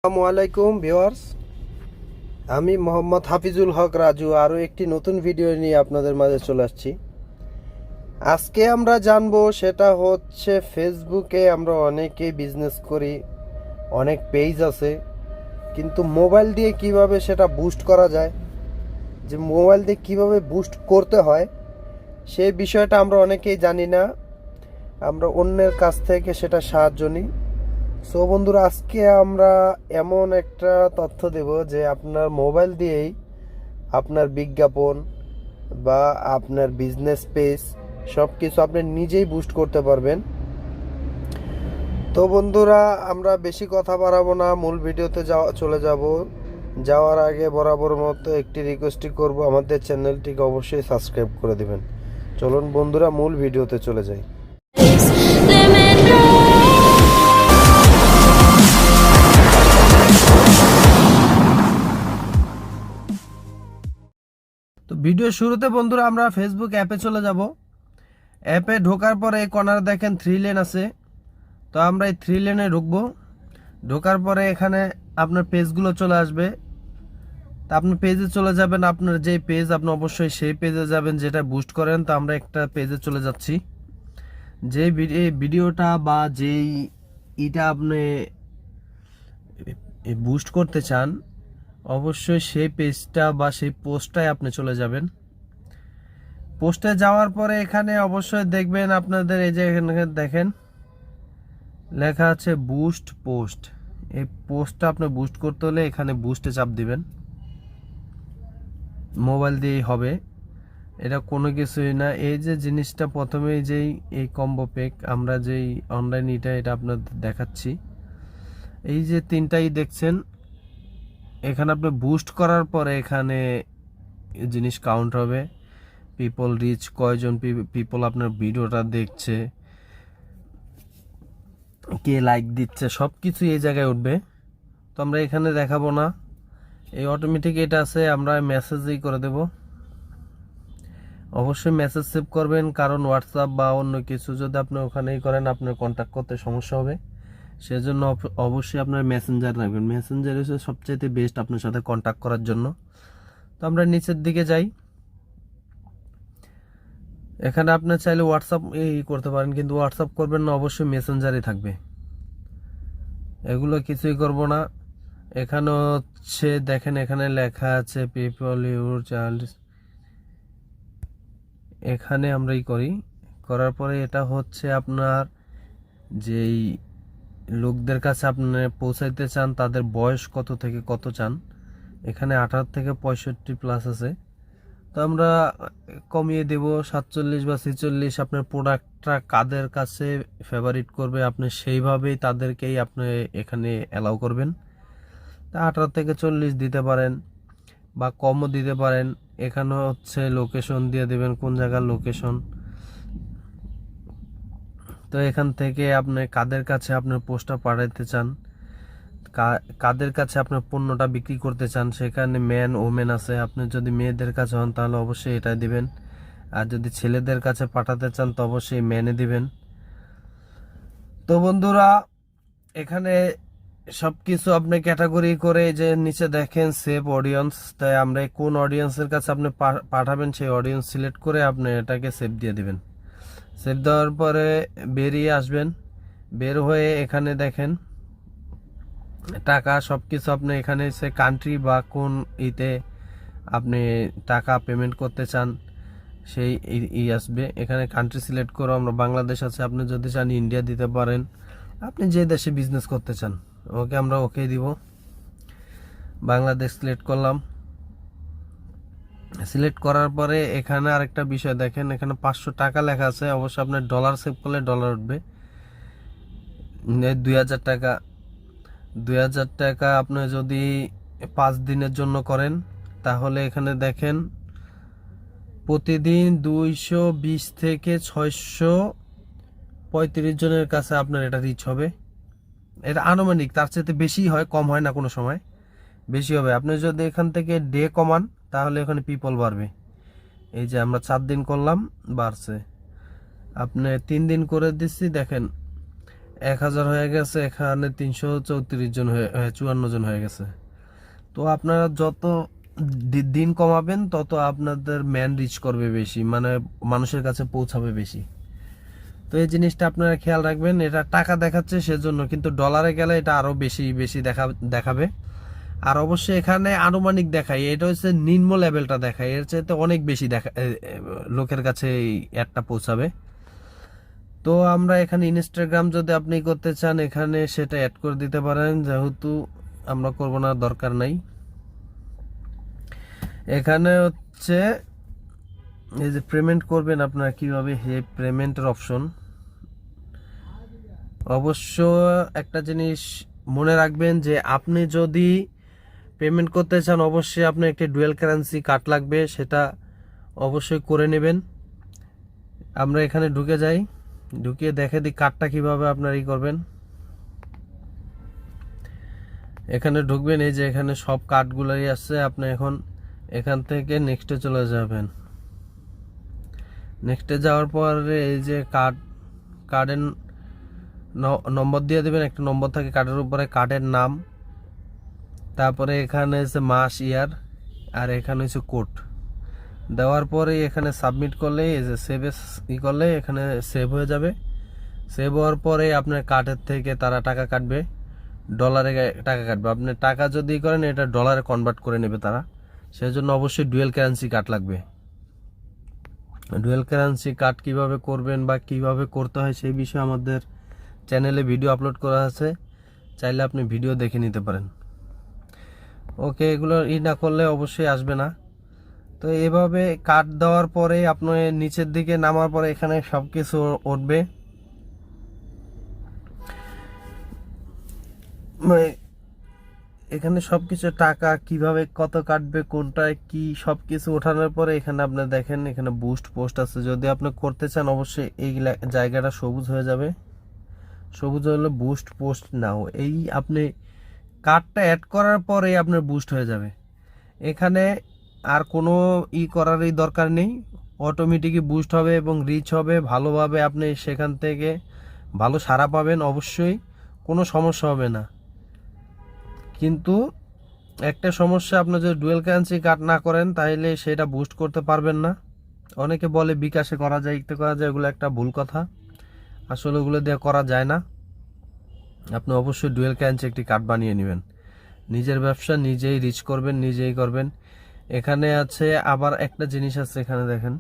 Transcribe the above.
আসসালামু আলাইকুম ভিউয়ার্স, আমি মোহাম্মদ হাফিজুল হক রাজু আরও একটি নতুন ভিডিও নিয়ে আপনাদের মাঝে চলে আসছি। আজকে আমরা জানবো সেটা হচ্ছে ফেসবুকে আমরা অনেকেই বিজনেস করি, অনেক পেজ আছে, কিন্তু মোবাইল দিয়ে কিভাবে সেটা বুস্ট করা যায়, যে মোবাইল দিয়ে কিভাবে বুস্ট করতে হয় সেই বিষয়টা আমরা অনেকেই জানি না। আমরা অন্যের কাছ থেকে সেটা সাহায্য নিই। সো বন্ধুরা, আজকে আমরা এমন একটা তথ্য দেব যে আপনার মোবাইল দিয়েই আপনার বিজ্ঞাপন বা আপনার বিজনেস পেজ সব কিছু আপনি নিজেই বুস্ট করতে পারবেন। তো বন্ধুরা, আমরা বেশি কথা বাড়াবো না, মূল ভিডিওতে চলে যাব। যাওয়ার আগে বরাবর মতো একটি রিকোয়েস্টই করব, আমাদের চ্যানেলটিকে অবশ্যই সাবস্ক্রাইব করে দেবেন। চলুন বন্ধুরা, মূল ভিডিওতে চলে যাই। তো ভিডিও শুরুতে বন্ধুরা আমরা ফেসবুক অ্যাপে চলে যাব। অ্যাপে ঢোকার পরে এই কর্নারে দেখেন 3 লেন আছে। তো আমরা এই 3 লেনে ঢুকবো। ঢোকার পরে এখানে আপনার পেজগুলো চলে আসবে। তা আপনি পেজে চলে যাবেন, আপনার যে পেজ আপনি অবশ্যই সেই পেজে যাবেন যেটা বুস্ট করেন। তো আমরা একটা পেজে চলে যাচ্ছি। যে ভিডিওটা বা যেই এটা আপনি বুস্ট করতে চান, অবশ্যই সেই পেজটা বা সেই পোস্টটায় আপনি চলে যাবেন। পোস্টে যাওয়ার পরে এখানে অবশ্যই দেখবেন আপনাদের এই যে এখানে দেখেন লেখা আছে বুস্ট পোস্ট। এই পোস্টটা আপনি বুস্ট করতে হলে এখানে বুস্টে চাপ দিবেন। মোবাইল দিয়েই হবে, এটা কোনো কিছুই না। এই যে জিনিসটা প্রথমেই যেই এই কম্বো প্যাক আমরা যেই অনলাইন এটা আপনাদের দেখাচ্ছি, এই যে তিনটাই দেখছেন, এখানে আপনি বুস্ট করার পরে এখানে জিনিস কাউন্ট হবে। পিপল রিচ, কয়জন পিপল আপনার ভিডিওটা দেখছে, কে লাইক দিচ্ছে, সব কিছু এই জায়গায় উঠবে। তো আমরা এখানে দেখাবো না, এই অটোমেটিক এটা আছে, আমরা মেসেজই করে দেব। অবশ্যই মেসেজ সেভ করবেন, কারণ হোয়াটসঅ্যাপ বা অন্য কিছু যদি আপনি ওখানেই করেন আপনার কন্ট্যাক্ট করতে সমস্যা হবে। সেজন্য অবশ্যই আপনার মেসেঞ্জার রাখবেন। মেসেঞ্জার হচ্ছে সবচেয়ে বেস্ট আপনার সাথে কন্ট্যাক্ট করার জন্য। তো আমরা নিচের দিকে যাই। এখানে আপনি চাইলে হোয়াটসঅ্যাপ করতে পারেন, কিন্তু হোয়াটসঅ্যাপ করবেন না, অবশ্যই মেসেঞ্জারই থাকবে। এগুলো কিছুই করব না। এখানে হচ্ছে দেখেন, এখানে লেখা আছে পিপল ইউর চাইল্ড। এখানে আমরাই করি। করার পরে এটা হচ্ছে আপনার যেই লোকদের কাছে আপনি পৌঁছাইতে চান তাদের বয়স কত থেকে কত চান। এখানে 18 থেকে 65 প্লাস আছে। তো আমরা কমিয়ে দেব 47 বা 46। আপনার প্রোডাক্টটা কাদের কাছে ফেভারিট করবে আপনি সেইভাবেই তাদেরকেই আপনি এখানে অ্যালাউ করবেন। তা 18 থেকে 40 দিতে পারেন বা কমও দিতে পারেন। এখানে হচ্ছে লোকেশন দিয়ে দেবেন, কোন জায়গার লোকেশন। তো এখান থেকে আপনি কাদের কাছে আপনার পোস্টটা পাঠাতে চান, কাদের কাছে আপনার পণ্যটা বিক্রি করতে চান, সেখানে ম্যান ওমেন আছে। আপনি যদি মেয়েদের কাছে হন তাহলে অবশ্যই এটা দিবেন, আর যদি ছেলেদের কাছে পাঠাতে চান তো অবশ্যই ম্যানে দিবেন। তো বন্ধুরা, এখানে সবকিছু আপনি ক্যাটাগরি করে যে নিচে দেখেন সেভ অডিয়েন্স। তাই আমরা কোন অডিয়েন্সের কাছে আপনি পাঠাবেন সেই অডিয়েন্স সিলেক্ট করে আপনি এটাকে সেভ দিয়ে দিবেন। সেভ দেওয়ার পরে বেরিয়ে আসবেন। বের হয়ে এখানে দেখেন টাকা, সবকিছু আপনি এখানে সে কান্ট্রি বা কোন ইতে আপনি টাকা পেমেন্ট করতে চান সেই আসবে। এখানে কান্ট্রি সিলেক্ট করো, আমরা বাংলাদেশ আছে, আপনি যদি চান ইন্ডিয়া দিতে পারেন, আপনি যে দেশে বিজনেস করতে চান। ওকে, আমরা ওকে দিব। বাংলাদেশ সিলেক্ট করলাম। সিলেক্ট করার পরে এখানে আরেকটা বিষয় দেখেন, এখানে 500 টাকা লেখা আছে। অবশ্যই আপনার ডলার সেভ করলে ডলার উঠবে। 2000 টাকা, 2000 টাকা আপনি যদি 5 দিনের জন্য করেন তাহলে এখানে দেখেন প্রতিদিন 220 থেকে 635 জনের কাছে আপনার এটা রিচ হবে। এটা আনুমানিক, তার চাইতে বেশি হয়, কম হয় না, কোনো সময় বেশি হবে। আপনি যদি এখান থেকে ডে কমান তাহলে এখানে পিপল বাড়বে। এই যে আমরা 4 দিন করলাম, বাড়ছে। আপনি 3 দিন করে দিচ্ছি, দেখেন 1000 হয়ে গেছে, এখানে 334 জন 54 জন হয়ে গেছে। তো আপনারা যত দিন কমাবেন তত আপনাদের ম্যান রিচ করবে বেশি, মানে মানুষের কাছে পৌঁছাবে বেশি। তো এই জিনিসটা আপনারা খেয়াল রাখবেন। এটা টাকা দেখাচ্ছে সেজন্য, কিন্তু ডলারে গেলে এটা আরো বেশি বেশি দেখাবে। আর অবশ্যই এখানে আনুমানিক দেখায়, এটা হচ্ছে নিম্ন লেভেলটা দেখায়, এর চাইতে অনেক বেশি লোকের কাছে এই অ্যাডটা পৌঁছাবে। তো আমরা এখানে ইনস্টাগ্রাম যদি আপনি করতে চান এখানে সেটা অ্যাড করে দিতে পারেন, যেহেতু আমরা করব না, দরকার নাই। এখানে হচ্ছে এই যে পেমেন্ট করবেন আপনারা কিভাবে, এই পেমেন্টের অপশন। অবশ্য একটা জিনিস মনে রাখবেন যে আপনি যদি পেমেন্ট করতে চান অবশ্যই আপনি একটি ডুয়েল কারেন্সি কার্ড লাগবে, সেটা অবশ্যই করে নেবেন। আমরা এখানে ঢুকে যাই, ঢুকিয়ে দেখে দিই কার্ডটা কিভাবে আপনার করবেন। এখানে ঢুকবেন, এই যে এখানে সব কার্ডগুলোই আছে। আপনি এখন এখান থেকে নেক্সটে চলে যাবেন। নেক্সটে যাওয়ার পরে এই যে কার্ডের নম্বর দিয়ে দেবেন, একটা নম্বর থাকে কার্ডের উপরে, কার্ডের নাম, তারপরে এখানে হচ্ছে মাস, ইয়ার, আর এখানে হচ্ছে কোড। দেওয়ার পরে এখানে সাবমিট করলে, এই যে সেভে করলে এখানে সেভ হয়ে যাবে। সেভ হওয়ার পরে আপনার কার্ডের থেকে তারা টাকা কাটবে, ডলারে টাকা কাটবে। আপনি টাকা যদি করেন এটা ডলারে কনভার্ট করে নেবে তারা, সেজন্য অবশ্যই ডুয়েল কারেন্সি কার্ড লাগবে। ডুয়েল কারেন্সি কার্ড কিভাবে করবেন বা কিভাবে করতে হয় সেই বিষয়ে আমাদের চ্যানেলে ভিডিও আপলোড করা আছে, চাইলে আপনি ভিডিও দেখে নিতে পারেন। ওকে, এগুলো না করলে অবশ্যই আসবে না। তো এভাবে কার্ড দেওয়ার পরে আপনার নিচের দিকে নামার পরে এখানে সব কিছু উঠবে, মানে এখানে সবকিছু টাকা কিভাবে কত কাটবে, কোনটায় কি, সবকিছু ওঠানোর পরে এখানে আপনি দেখেন এখানে বুস্ট পোস্ট আছে। যদি আপনি করতে চান অবশ্যই এই জায়গাটা সবুজ হয়ে যাবে, সবুজ হলে বুস্ট পোস্ট নাও। এই আপনি কার্ডটা অ্যাড করার পরে আপনার বুস্ট হয়ে যাবে। এখানে আর কোনো করারই দরকার নেই, অটোমেটিকই বুস্ট হবে এবং রিচ হবে ভালোভাবে। আপনি সেখান থেকে ভালো সাড়া পাবেন, অবশ্যই কোনো সমস্যা হবে না। কিন্তু একটা সমস্যা, আপনি যদি ডুয়েল কারেন্সি কার্ড না করেন তাহলে সেটা বুস্ট করতে পারবেন না। অনেকে বলে বিকাশে করা যায়, ইতে করা যায়, এগুলো একটা ভুল কথা। আসলে ওগুলো দিয়ে করা যায় না। আপনি অবশ্যই ডুয়েল কারেন্সি একটি কার্ড বানিয়ে নেবেন, নিজের ব্যবসা নিজেই রিচ করবেন, নিজেই করবেন। এখানে আছে আবার একটা জিনিস আছে, এখানে দেখেন